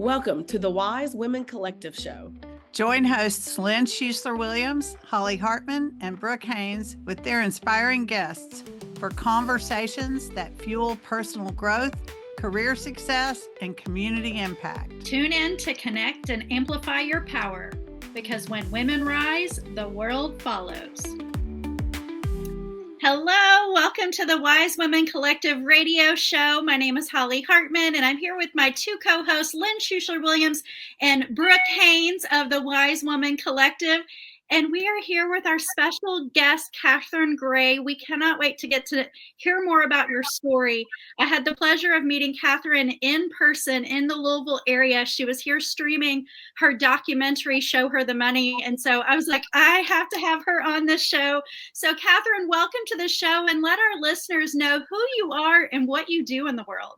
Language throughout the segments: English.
Welcome to the Wise Women Collective Show. Join hosts Lynn Schuessler Williams, Holly Hartman, and Brooke Haynes with their inspiring guests for conversations that fuel personal growth, career success, and community impact. Tune in to connect and amplify your power, because when women rise, the world follows. Hello, welcome to the Wise Women Collective radio show. My name is Holly Hartman, and I'm here with my two co-hosts, Lynn Schuessler Williams and Brooke Haynes of the Wise Women Collective. And we are here with our special guest, Catherine Gray. We cannot wait to get to hear more about your story. I had the pleasure of meeting Catherine in person in the Louisville area. She was here streaming her documentary, Show Her the Money. And so I was like, I have to have her on this show. So Catherine, welcome to the show, and let our listeners know who you are and what you do in the world.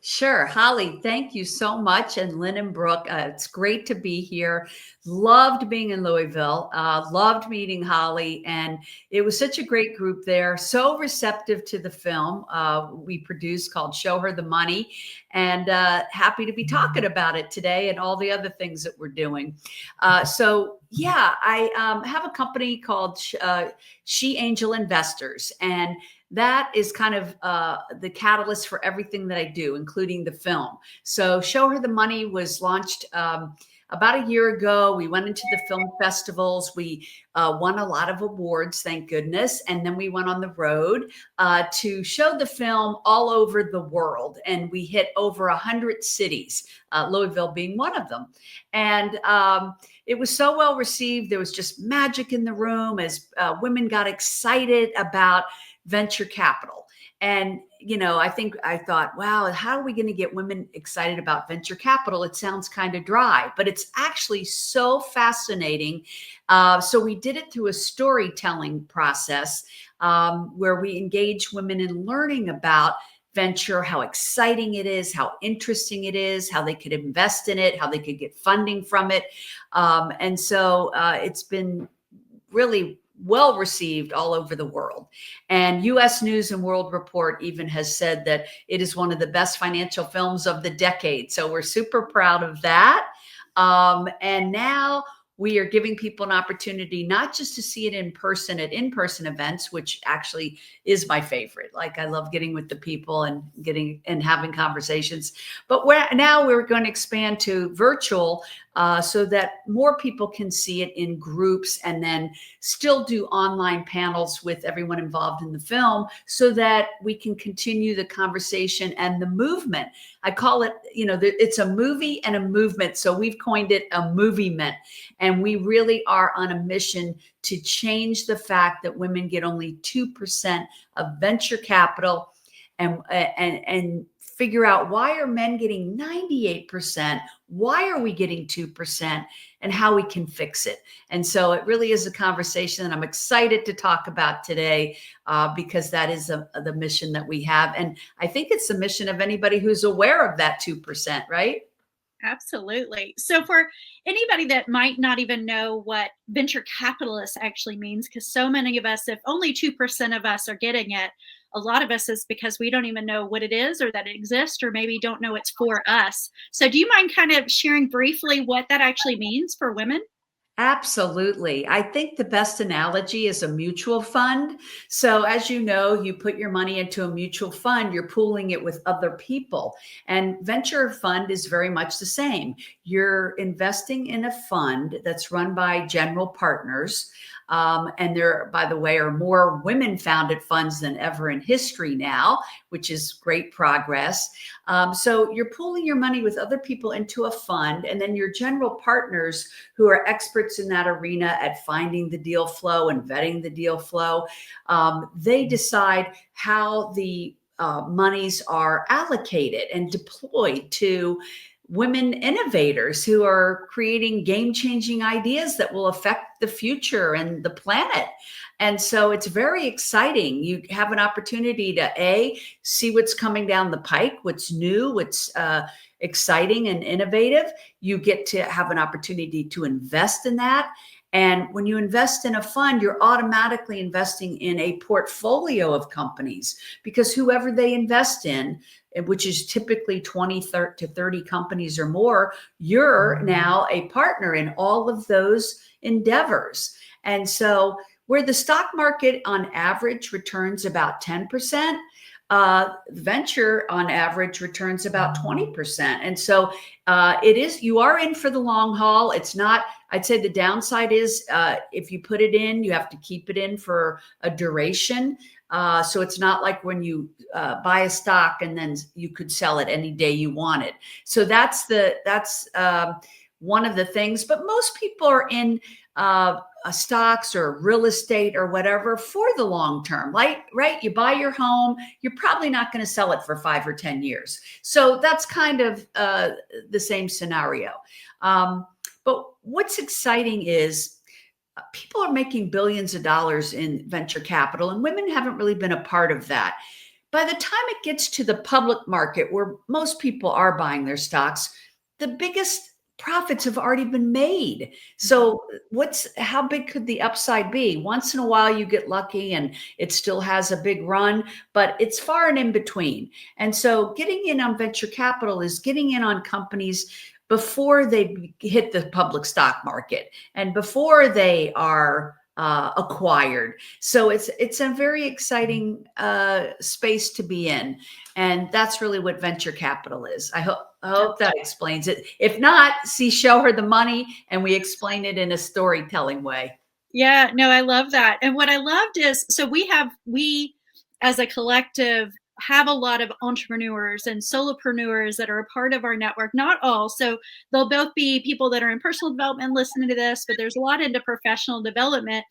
Sure. Holly, thank you so much. And Lynn and Brooke, it's great to be here. Loved being in Louisville. Loved meeting Holly. And it was such a great group there. So receptive to the film we produced called Show Her the Money. And happy to be talking about it today and all the other things that we're doing. I have a company called She Angel Investors. And that is kind of the catalyst for everything that I do, including the film. So Show Her the Money was launched about a year ago. We went into the film festivals. We won a lot of awards, thank goodness. And then we went on the road to show the film all over the world. And we hit over 100 cities, Louisville being one of them. And it was so well received. There was just magic in the room as women got excited about venture capital. And, I thought, wow, how are we going to get women excited about venture capital? It sounds kind of dry, but it's actually so fascinating. So we did it through a storytelling process where we engage women in learning about venture, how exciting it is, how interesting it is, how they could invest in it, how they could get funding from it. And so it's been really well received all over the world. And U.S. News and World Report even has said that it is one of the best financial films of the decade. So we're super proud of that. And now we are giving people an opportunity not just to see it in person at in-person events, which actually is my favorite. Like, I love getting with the people and having conversations. But now we're going to expand to virtual so that more people can see it in groups, and then still do online panels with everyone involved in the film so that we can continue the conversation and the movement. I call it, it's a movie and a movement. So we've coined it a movement. And we really are on a mission to change the fact that women get only 2% of venture capital, and figure out, why are men getting 98%? Why are we getting 2%? And how we can fix it. And so it really is a conversation that I'm excited to talk about today because that is the mission that we have. And I think it's the mission of anybody who's aware of that 2%, right? Absolutely. So for anybody that might not even know what venture capitalist actually means, because so many of us, if only 2% of us are getting it, a lot of us is because we don't even know what it is or that it exists, or maybe don't know it's for us. So do you mind kind of sharing briefly what that actually means for women? Absolutely. I think the best analogy is a mutual fund. So as you know, you put your money into a mutual fund, you're pooling it with other people. And venture fund is very much the same. You're investing in a fund that's run by general partners. And there, by the way, are more women-founded funds than ever in history now, which is great progress. So you're pooling your money with other people into a fund, and then your general partners, who are experts in that arena at finding the deal flow and vetting the deal flow, they decide how the monies are allocated and deployed to women innovators who are creating game-changing ideas that will affect the future and the planet. And so it's very exciting. You have an opportunity to see what's coming down the pike, what's new, what's exciting and innovative. You get to have an opportunity to invest in that. And when you invest in a fund, you're automatically investing in a portfolio of companies, because whoever they invest in which is typically 20 to 30 companies or more, you're now a partner in all of those endeavors. And so where the stock market on average returns about 10%, venture on average returns about 20%. And so you are in for the long haul. It's not, I'd say the downside is if you put it in, you have to keep it in for a duration. So it's not like when you buy a stock and then you could sell it any day you want it. So that's one of the things, but most people are in stocks or real estate or whatever for the long term, right? You buy your home, you're probably not going to sell it for 5 or 10 years. So that's kind of the same scenario. But what's exciting is people are making billions of dollars in venture capital, and women haven't really been a part of that. By the time it gets to the public market where most people are buying their stocks, the biggest profits have already been made. So how big could the upside be? Once in a while you get lucky and it still has a big run, but it's far and in between. And so getting in on venture capital is getting in on companies before they hit the public stock market and before they are acquired. So it's a very exciting space to be in. And that's really what venture capital is. I hope that explains it. If not, show her the money and we explain it in a storytelling way. Yeah, no, I love that. And what I loved is, so we as a collective have a lot of entrepreneurs and solopreneurs that are a part of our network, not all. So they'll both be people that are in personal development listening to this, but there's a lot into professional development.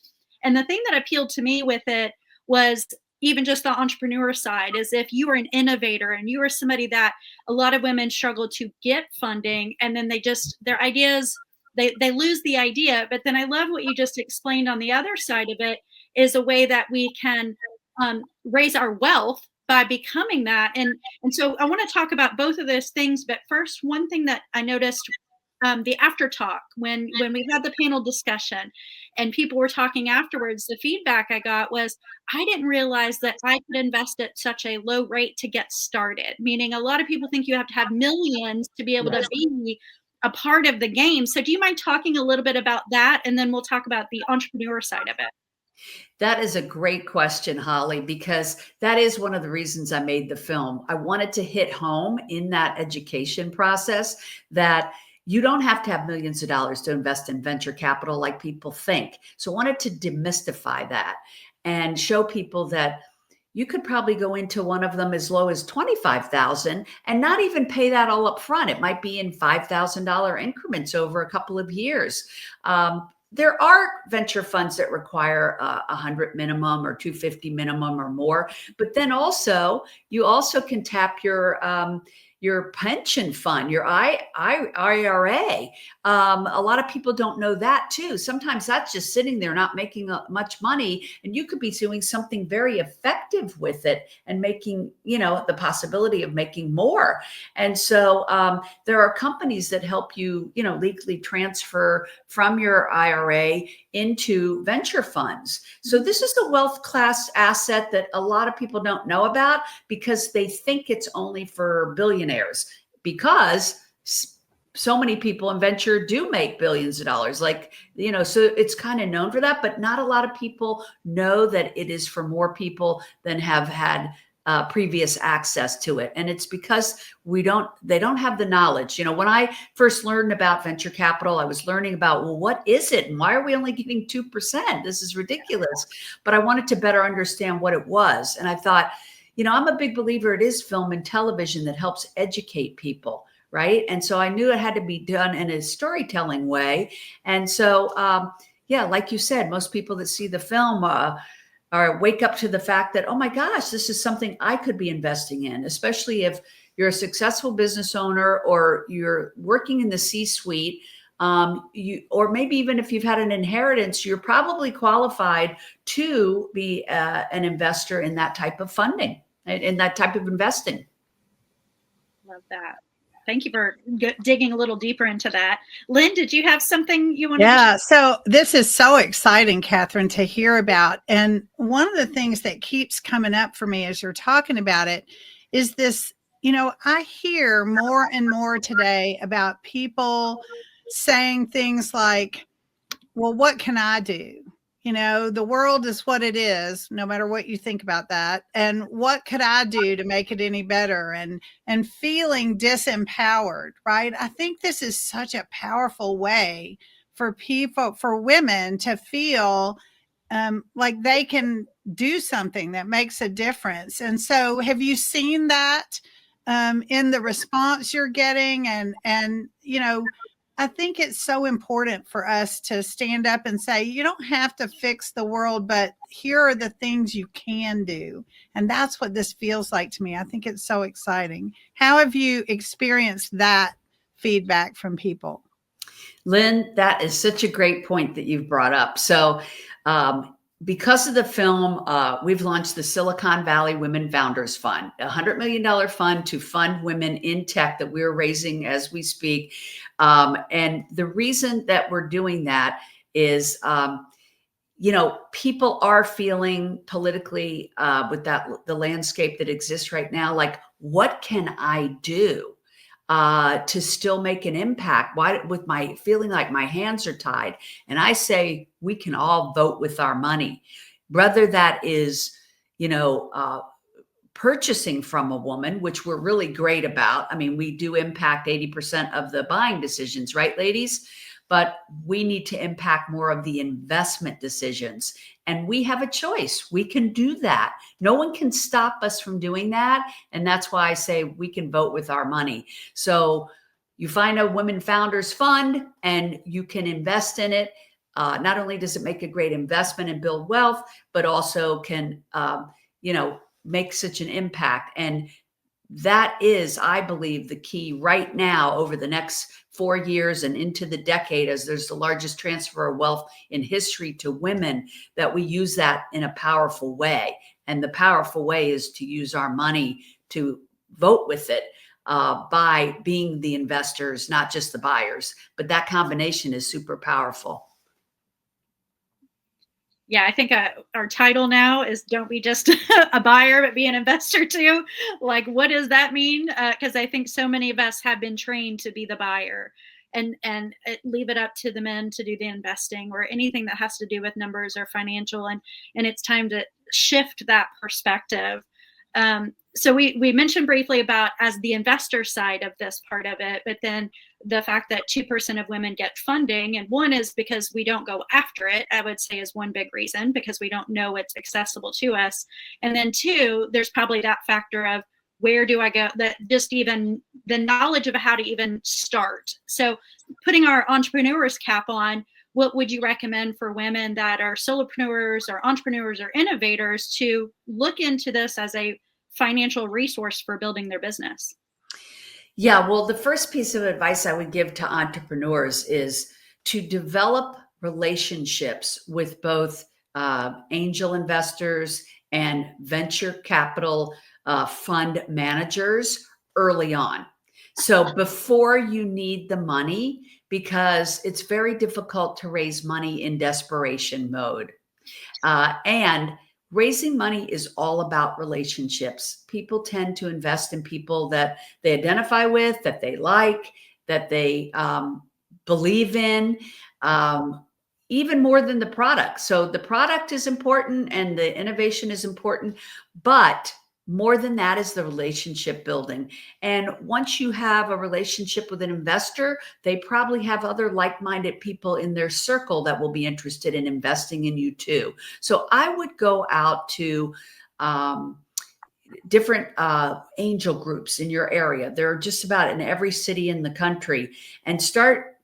And the thing that appealed to me with it was even just the entrepreneur side, is if you are an innovator and you are somebody that a lot of women struggle to get funding, and then their ideas, they lose the idea. But then I love what you just explained on the other side of it, is a way that we can raise our wealth by becoming that. And so I want to talk about both of those things. But first, one thing that I noticed, the after talk, when we had the panel discussion and people were talking afterwards, the feedback I got was, I didn't realize that I could invest at such a low rate to get started. Meaning a lot of people think you have to have millions to be able to be a part of the game. So do you mind talking a little bit about that? And then we'll talk about the entrepreneur side of it. That is a great question, Holly, because that is one of the reasons I made the film. I wanted to hit home in that education process that you don't have to have millions of dollars to invest in venture capital like people think. So I wanted to demystify that and show people that you could probably go into one of them as low as $25,000 and not even pay that all up front. It might be in $5,000 increments over a couple of years. There are venture funds that require 100 minimum or 250 minimum or more, but then also you also can tap your pension fund, your IRA. A lot of people don't know that too. Sometimes that's just sitting there not making much money, and you could be doing something very effective with it and making, the possibility of making more. And so there are companies that help you, legally transfer from your IRA into venture funds. So this is the wealth class asset that a lot of people don't know about because they think it's only for billionaires, because so many people in venture do make billions of dollars. So it's kind of known for that, but not a lot of people know that it is for more people than have had previous access to it. And it's because they don't have the knowledge. When I first learned about venture capital, I was learning about, well, what is it? And why are we only getting 2%? This is ridiculous. But I wanted to better understand what it was. And I thought, I'm a big believer it is film and television that helps educate people, right? And so I knew it had to be done in a storytelling way. And so, like you said, most people that see the film or wake up to the fact that, oh my gosh, this is something I could be investing in, especially if you're a successful business owner or you're working in the C-suite, or maybe even if you've had an inheritance, you're probably qualified to be an investor in that type of funding, in that type of investing. Love that. Thank you for digging a little deeper into that. Lynn, did you have something you wanted to share? So this is so exciting, Catherine, to hear about. And one of the things that keeps coming up for me as you're talking about it is this I hear more and more today about people saying things like, well, what can I do? The world is what it is, no matter what you think about that. And what could I do to make it any better? And feeling disempowered, right? I think this is such a powerful way for women to feel like they can do something that makes a difference. And so have you seen that in the response you're getting? And I think it's so important for us to stand up and say, you don't have to fix the world, but here are the things you can do. And that's what this feels like to me. I think it's so exciting. How have you experienced that feedback from people? Lynn, that is such a great point that you've brought up. So, because of the film, we've launched the Silicon Valley Women Founders Fund, a $100 million fund to fund women in tech that we're raising as we speak. And the reason that we're doing that is, people are feeling politically with the landscape that exists right now, like, what can I do to still make an impact? Why, with my feeling like my hands are tied? And I say, we can all vote with our money, whether that is, purchasing from a woman, which we're really great about. I mean, we do impact 80% of the buying decisions, right, ladies? But we need to impact more of the investment decisions. And we have a choice. We can do that. No one can stop us from doing that. And that's why I say we can vote with our money. So you find a Women Founders Fund and you can invest in it. Not only does it make a great investment and build wealth, but also can, make such an impact. And that is, I believe, the key right now over the next 4 years and into the decade, as there's the largest transfer of wealth in history to women, that we use that in a powerful way. And the powerful way is to use our money to vote with it by being the investors, not just the buyers. But that combination is super powerful. Yeah, I think our title now is "Don't be just a buyer, but be an investor too." Like, what does that mean? Because I think so many of us have been trained to be the buyer and leave it up to the men to do the investing or anything that has to do with numbers or financial. And it's time to shift that perspective. So we mentioned briefly about as the investor side of this part of it, but then the fact that 2% of women get funding, and one is because we don't go after it, I would say is one big reason, because we don't know it's accessible to us. And then two, there's probably that factor of where do I go, that just even the knowledge of how to even start. So putting our entrepreneur's cap on, what would you recommend for women that are solopreneurs or entrepreneurs or innovators to look into this as a financial resource for building their business? Yeah, well, the first piece of advice I would give to entrepreneurs is to develop relationships with both angel investors and venture capital fund managers early on. So before you need the money, because it's very difficult to raise money in desperation mode. And raising money is all about relationships. People tend to invest in people that they identify with, that they like, that they believe in, even more than the product. So the product is important and the innovation is important, but more than that is the relationship building. And once you have a relationship with an investor, they probably have other like-minded people in their circle that will be interested in investing in you too. So I would go out to different angel groups in your area. They're just about in every city in the country, and start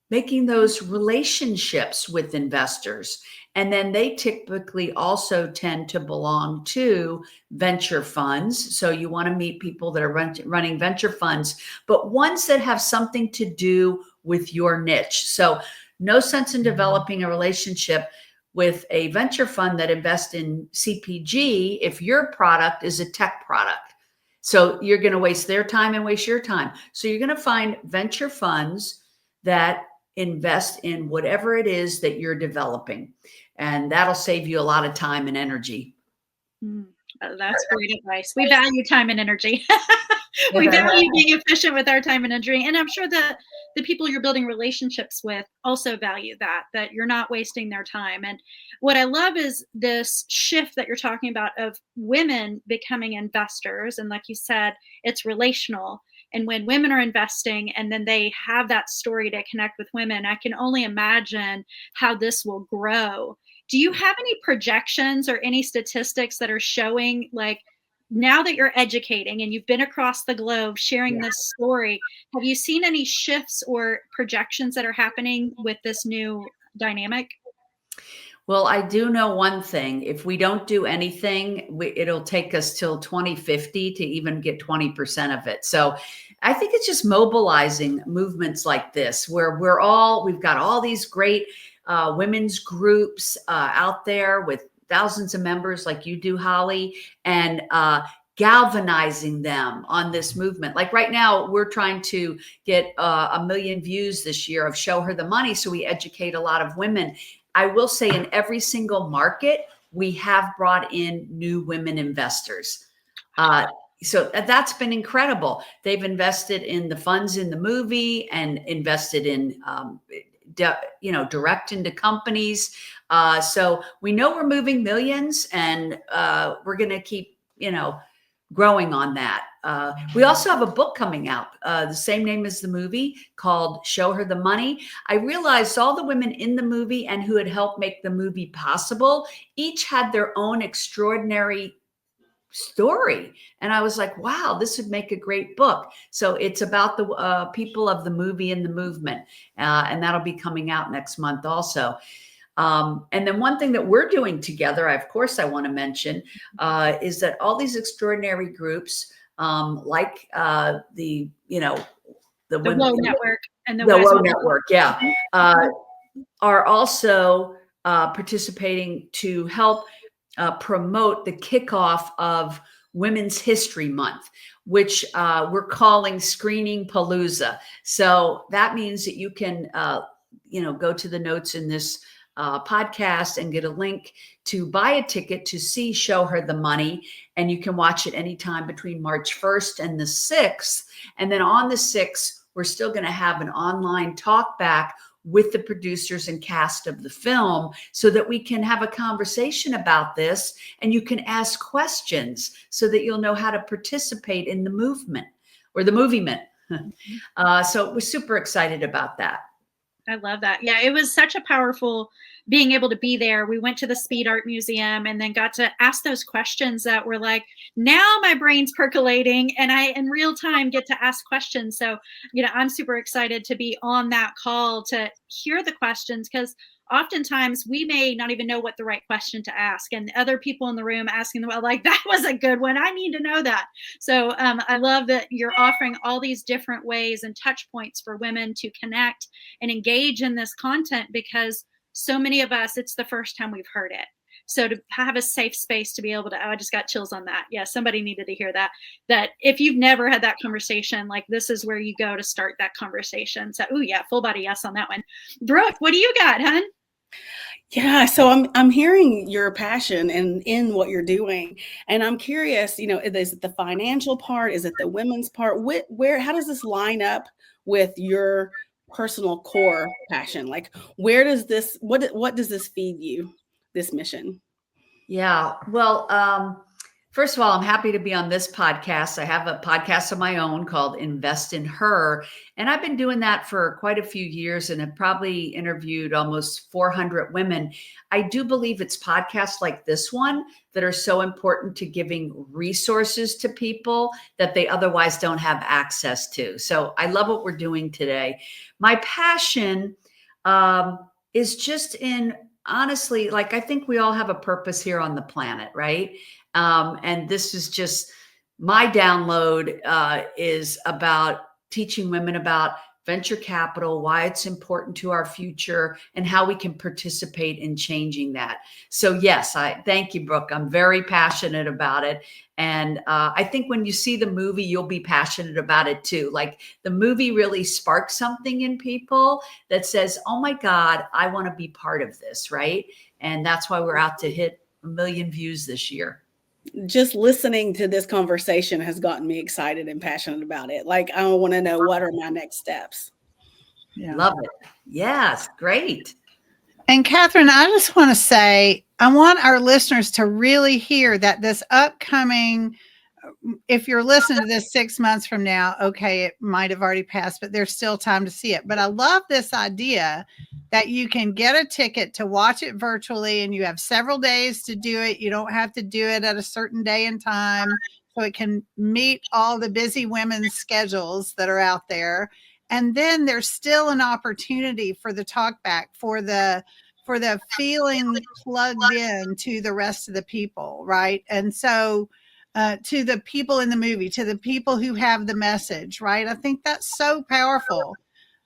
making those relationships with investors. And then they typically also tend to belong to venture funds. So you want to meet people that are running venture funds, but ones that have something to do with your niche. So no sense in developing a relationship with a venture fund that invests in CPG if your product is a tech product. So you're going to waste their time and waste your time. So you're going to find venture funds that invest in whatever it is that you're developing. And that'll save you a lot of time and energy. That's great advice. We value time and energy. We value being efficient with our time and energy. And I'm sure that the people you're building relationships with also value that you're not wasting their time. And what I love is this shift that you're talking about of women becoming investors. And like you said, it's relational. And when women are investing and then they have that story to connect with women, I can only imagine how this will grow. Do you have any projections or any statistics that are showing, like, now that you're educating and you've been across the globe sharing this story, have you seen any shifts or projections that are happening with this new dynamic? Well, I do know one thing. If we don't do anything, it'll take us till 2050 to even get 20% of it. So I think it's just mobilizing movements like this, where we've got all these great women's groups out there with thousands of members like you do, Holly, and galvanizing them on this movement. Like right now, we're trying to get 1 million views this year of Show Her the Money. So we educate a lot of women. I will say in every single market, we have brought in new women investors. So that's been incredible. They've invested in the funds in the movie and invested in direct into companies. So we know we're moving millions, and we're going to keep, growing on that. We also have a book coming out, the same name as the movie, called Show Her the Money. I realized all the women in the movie and who had helped make the movie possible each had their own extraordinary story. And I was like, wow, this would make a great book. So it's about the people of the movie and the movement. And that'll be coming out next month also. And then one thing that we're doing together, of course, I want to mention, is that all these extraordinary groups, like the WOA Network and the WOA Network, are also participating to help promote the kickoff of Women's History Month, which we're calling Screening Palooza. So that means that you can, go to the notes in this podcast and get a link to buy a ticket to see Show Her the Money. And you can watch it anytime between March 1st and the 6th. And then on the 6th, we're still going to have an online talk back with the producers and cast of the film so that we can have a conversation about this, and you can ask questions so that you'll know how to participate in the movement or the movement. So we're super excited about that. I love that. Yeah, it was such a powerful being able to be there. We went to the Speed Art Museum and then got to ask those questions that were like, now my brain's percolating and I in real time get to ask questions. So, I'm super excited to be on that call to hear the questions, because oftentimes we may not even know what the right question to ask, and other people in the room asking them, well, like, that was a good one, I need to know that. So I love that you're offering all these different ways and touch points for women to connect and engage in this content, because so many of us, it's the first time we've heard it. So to have a safe space to be able to, I just got chills on that. Yeah, somebody needed to hear that if you've never had that conversation, like, this is where you go to start that conversation. So, full body yes on that one. Brooke, what do you got, hon? Yeah, so I'm hearing your passion in what you're doing, and I'm curious, is it the financial part? Is it the women's part? How does this line up with your personal core passion? Like, where does this, what does this feed you, this mission? Yeah, well, first of all, I'm happy to be on this podcast. I have a podcast of my own called Invest in Her. And I've been doing that for quite a few years and have probably interviewed almost 400 women. I do believe it's podcasts like this one that are so important to giving resources to people that they otherwise don't have access to. So I love what we're doing today. My passion is just in, honestly, like, I think we all have a purpose here on the planet, right? And this is just my download is about teaching women about venture capital, why it's important to our future, and how we can participate in changing that. So yes, I thank you, Brooke. I'm very passionate about it. And I think when you see the movie, you'll be passionate about it too. Like, the movie really sparks something in people that says, oh my God, I want to be part of this, right? And that's why we're out to hit 1 million views this year. Just listening to this conversation has gotten me excited and passionate about it. Like, I want to know, what are my next steps? Yeah. Love it. Yes, great. And Catherine, I just want to say, I want our listeners to really hear that this upcoming, if you're listening to this 6 months from now, okay, it might have already passed, but there's still time to see it. But I love this idea that you can get a ticket to watch it virtually, and you have several days to do it. You don't have to do it at a certain day and time, so it can meet all the busy women's schedules that are out there. And then there's still an opportunity for the talk back, for the feeling plugged in to the rest of the people, right? And so to the people in the movie, to the people who have the message, right? I think that's so powerful.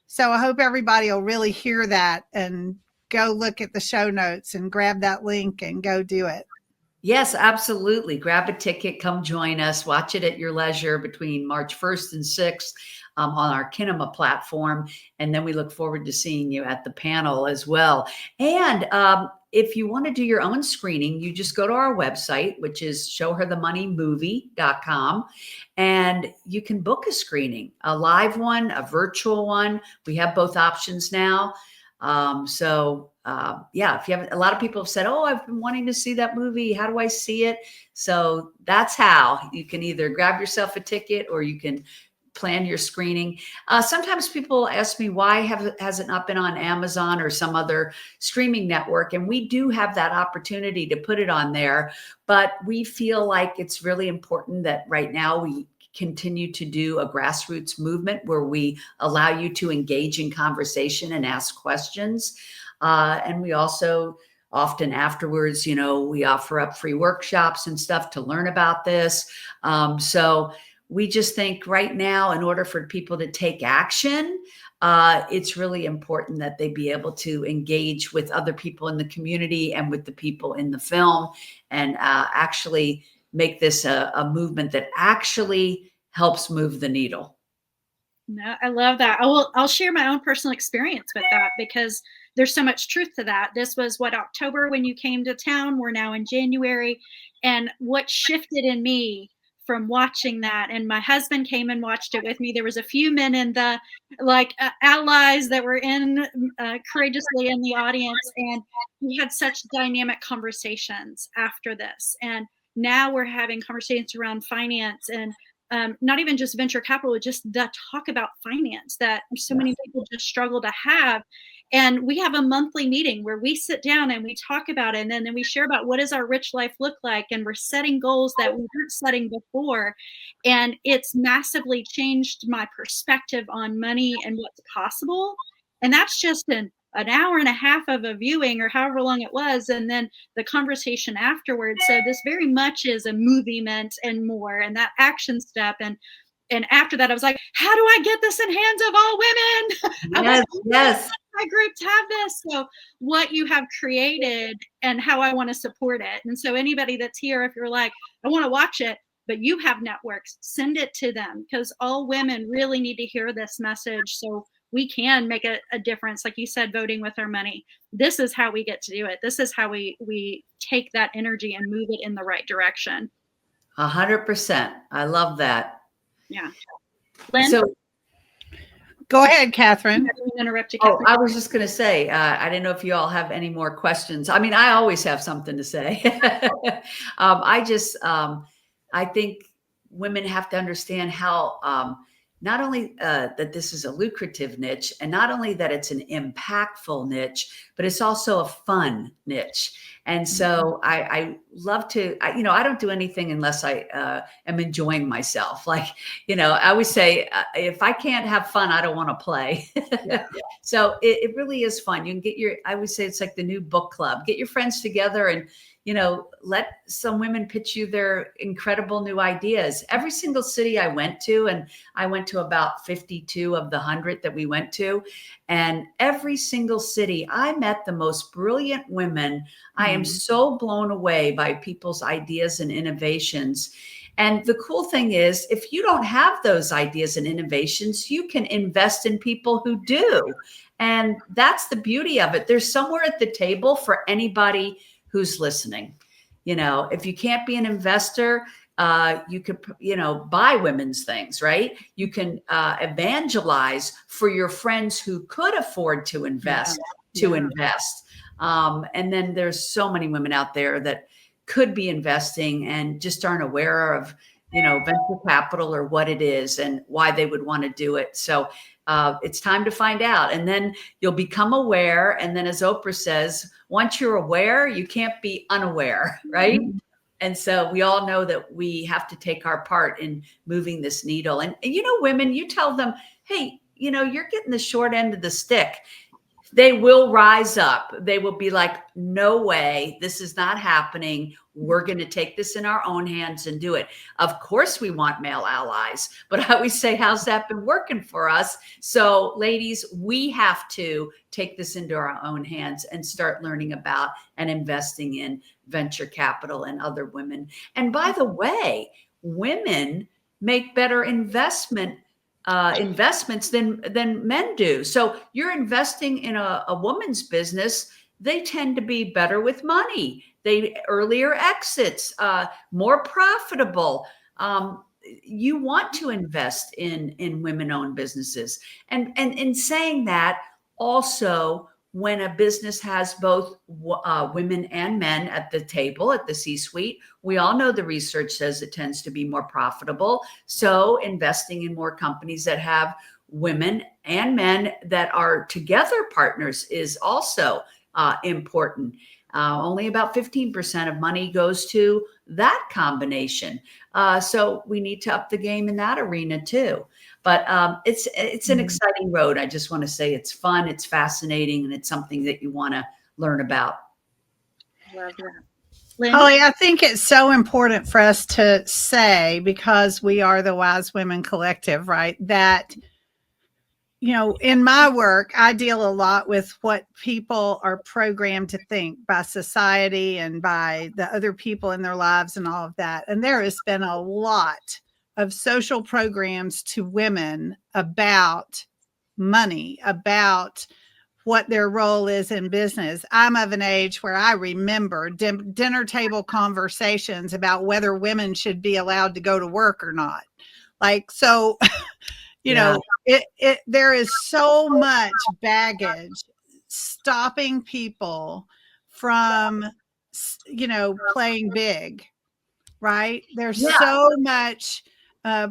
So I hope everybody will really hear that and go look at the show notes and grab that link and go do it. Yes, absolutely. Grab a ticket, come join us, watch it at your leisure between March 1st and 6th on our Kinema platform. And then we look forward to seeing you at the panel as well. And if you want to do your own screening, you just go to our website, which is showherthemoneymovie.com, and you can book a screening, a live one, a virtual one. We have both options now. Yeah, if you have, a lot of people have said, oh, I've been wanting to see that movie. How do I see it? So that's how you can either grab yourself a ticket or you can plan your screening. Sometimes people ask me, why has it not been on Amazon or some other streaming network? And we do have that opportunity to put it on there, but we feel like it's really important that right now we continue to do a grassroots movement where we allow you to engage in conversation and ask questions. And we also often afterwards, we offer up free workshops and stuff to learn about this. So we just think right now, in order for people to take action, it's really important that they be able to engage with other people in the community and with the people in the film, and actually make this a movement that actually helps move the needle. No, I love that. I'll share my own personal experience with that, because there's so much truth to that. This was October when you came to town. We're now in January. And what shifted in me from watching that, and my husband came and watched it with me. There was a few men in the allies that were in courageously in the audience, and we had such dynamic conversations after this. And now we're having conversations around finance, and not even just venture capital, just the talk about finance that so many people just struggle to have. And we have a monthly meeting where we sit down and we talk about it, and then we share about what does our rich life look like, and we're setting goals that we weren't setting before. And it's massively changed my perspective on money and what's possible. And that's just an hour and a half of a viewing, or however long it was, and then the conversation afterwards. So this very much is a movement and more, and that action step. And after that, I was like, how do I get this in hands of all women? Yes. My groups have this. So what you have created and how I want to support it. And so anybody that's here, if you're like, I want to watch it, but you have networks, send it to them, because all women really need to hear this message. So we can make a difference. Like you said, voting with our money. This is how we get to do it. This is how we take that energy and move it in the right direction. 100%. I love that. Yeah. Lynn? So go ahead, Catherine. I didn't interrupt you, Oh, Catherine. I was just going to say, I didn't know if you all have any more questions. I mean, I always have something to say. I think women have to understand how, not only that this is a lucrative niche, and not only that it's an impactful niche, but it's also a fun niche. And so I love to, I don't do anything unless I am enjoying myself. Like, I always say, if I can't have fun, I don't want to play. So it really is fun. You can I always say it's like the new book club. Get your friends together and, let some women pitch you their incredible new ideas. Every single city I went to, and I went to about 52 of the 100 that we went to, and every single city, I met the most brilliant women. I am so blown away by people's ideas and innovations. And the cool thing is, if you don't have those ideas and innovations, you can invest in people who do. And that's the beauty of it. There's somewhere at the table for anybody who's listening. If you can't be an investor, you could, buy women's things, right? You can evangelize for your friends who could afford to invest, invest. And then there's so many women out there that could be investing and just aren't aware of, venture capital or what it is and why they would want to do it. So it's time to find out. And then you'll become aware. And then, as Oprah says, once you're aware, you can't be unaware, right? Mm-hmm. And so we all know that we have to take our part in moving this needle. And women, you tell them, hey, you're getting the short end of the stick. They will rise up. They will be like, no way, this is not happening. We're going to take this in our own hands and do it. Of course, we want male allies, but I always say, how's that been working for us? So ladies, we have to take this into our own hands and start learning about and investing in venture capital and other women. And by the way, women make better investments than men do. So you're investing in a woman's business. They tend to be better with money. They earlier exits, more profitable. You want to invest in women-owned businesses. And in saying that, also, when a business has both women and men at the table, at the C-suite, we all know the research says it tends to be more profitable. So investing in more companies that have women and men that are together partners is also important. Only about 15% of money goes to that combination. So we need to up the game in that arena too. But it's an exciting road. I just want to say it's fun, it's fascinating, and it's something that you want to learn about. Love that. Holly, I think it's so important for us to say, because we are the Wise Women Collective, right, that, in my work, I deal a lot with what people are programmed to think by society and by the other people in their lives and all of that. And there has been a lot of social programs to women about money, about what their role is in business. I'm of an age where I remember dinner table conversations about whether women should be allowed to go to work or not. So, there is so much baggage stopping people from, playing big, right? There's so much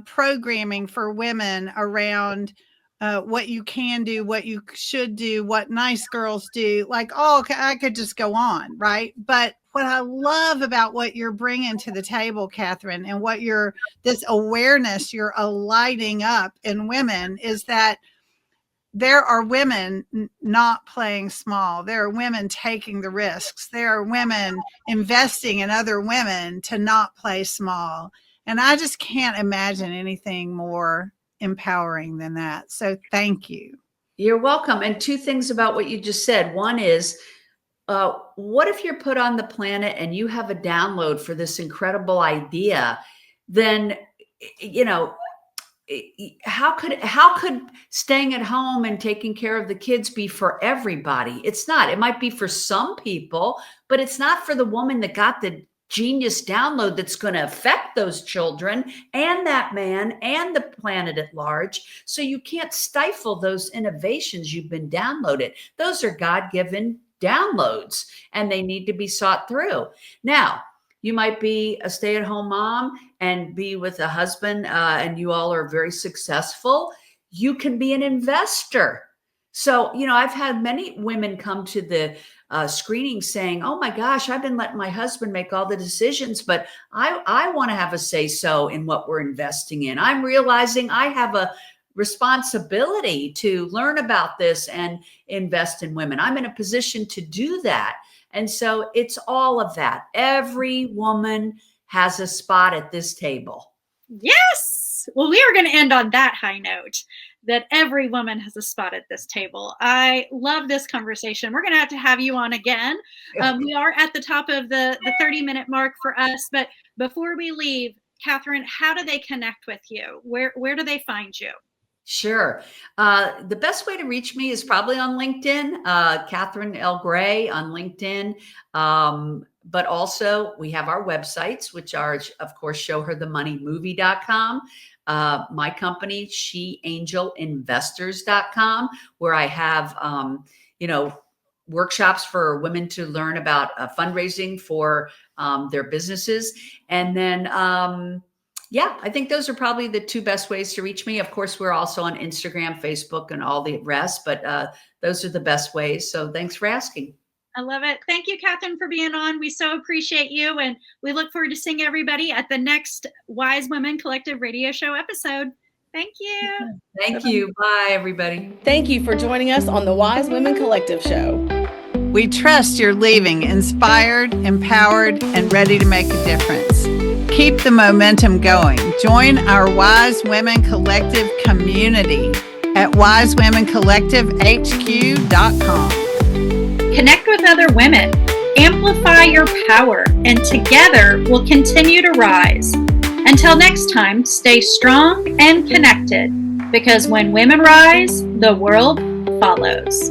programming for women around what you can do, what you should do, what nice girls do. I could just go on, right? But what I love about what you're bringing to the table, Catherine, and what this awareness you're lighting up in women is that there are women not playing small. There are women taking the risks. There are women investing in other women to not play small. And I just can't imagine anything more empowering than that. So thank you. You're welcome. And two things about what you just said. One is, what if you're put on the planet and you have a download for this incredible idea? Then, how could staying at home and taking care of the kids be for everybody? It's not. It might be for some people, but it's not for the woman that got the genius download that's going to affect those children and that man and the planet at large. So you can't stifle those innovations you've been downloaded. Those are God-given downloads, and they need to be sought through. Now, you might be a stay-at-home mom and be with a husband, and you all are very successful. You can be an investor. So, I've had many women come to the screening saying, oh my gosh, I've been letting my husband make all the decisions, but I want to have a say-so in what we're investing in. I'm realizing I have a responsibility to learn about this and invest in women. I'm in a position to do that. And so it's all of that. Every woman has a spot at this table. Yes. Well, we are going to end on that high note, that every woman has a spot at this table. I love this conversation. We're going to have you on again. We are at the top of the 30-minute mark for us. But before we leave, Catherine, how do they connect with you? Where do they find you? Sure. The best way to reach me is probably on LinkedIn, Catherine L. Gray on LinkedIn. but also we have our websites, which are, of course, showherthemoneymovie.com. My company, SheAngelInvestors.com, where I have, workshops for women to learn about fundraising for their businesses. And then, I think those are probably the two best ways to reach me. Of course, we're also on Instagram, Facebook, and all the rest, but those are the best ways. So thanks for asking. I love it. Thank you, Catherine, for being on. We so appreciate you. And we look forward to seeing everybody at the next Wise Women Collective radio show episode. Thank you. Thank you. Bye, everybody. Thank you for joining us on the Wise Women Collective Show. We trust you're leaving inspired, empowered, and ready to make a difference. Keep the momentum going. Join our Wise Women Collective community at wisewomencollectivehq.com. Connect with other women, amplify your power, and together we'll continue to rise. Until next time, stay strong and connected, because when women rise, the world follows.